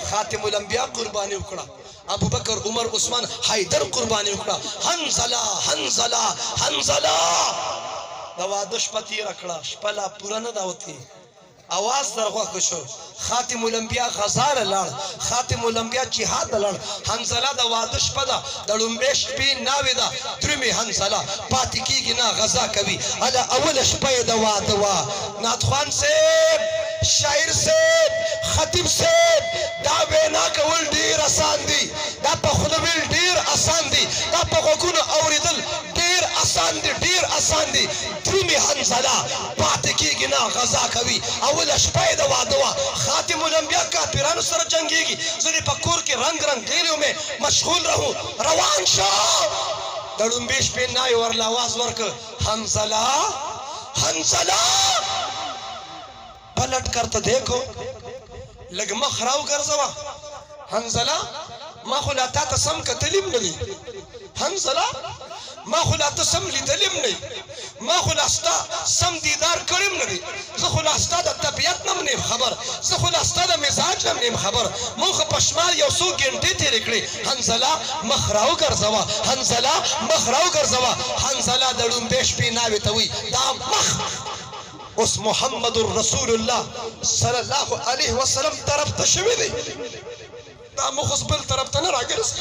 खातिमुल अंबिया कुर्बानी उकड़ा, अबू बकर उमर उस्मान हैदर कुर्बानी उकड़ा, हंजला हंजला हंजला दवा दुष्पति रखड़ा शपला पूरा न दावती आवाज दरवा कशो खातिमुल अंबिया गजार लड़ खातिमुल अंबिया जिहाद लड़ हंजला दवा दुष्पदा दड़ुम्बेश पी नाविदा द्रिमी हंजला पाती की गिना गजा कभी अला अवल शपय दवा दवा नाथवान से शायर से खतीब से दावे ना कवल ढेर आसान दी दा पखुदविल ढेर आसान दी दा पखुन औरिदल ढेर आसान दी ढेर आसान दी द्रिमी हंजला पाती की गिना गजा कभी अवल शपय दवा दवा खातिमुल अंबिया का पिरान सर जंगीगी जरी पकूर के रंग रंग गेलियों में मशगूल रहूं रवान शाह दड़ुम्बेश पे ना और आवाज वर्क हंजला हंजला पलट कर तो देखो लग मखराव कर जवा हंजला मा खुलाता तसम का तलीम नहीं हंजला मा खुलाता सम ली तलीम नहीं मा खुलास्ता सम दीदार करीम नहीं ज़ खुलास्ता द तबीयत नम नहीं खबर ज़ खुलास्ता द मिजाज नम नहीं खबर मुख पश्माल योसू घंटे तेरे कड़े हंजला मखराव कर जवा हंजला मखराव कर जवा हंजला दड़ुम बेश पी नावे तवी दाम मख उस मोहम्मदुर रसूलुल्लाह सल्लल्लाहु अलैहि वसल्लम तरफ तशवी दे दा मुखबल तरफ तना रागरस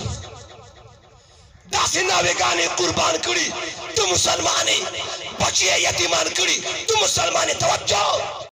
दासे नावे गाने कुर्बान करी तू मुसलमानी बचिए यतीमान करी तू मुसलमानी तवज्जो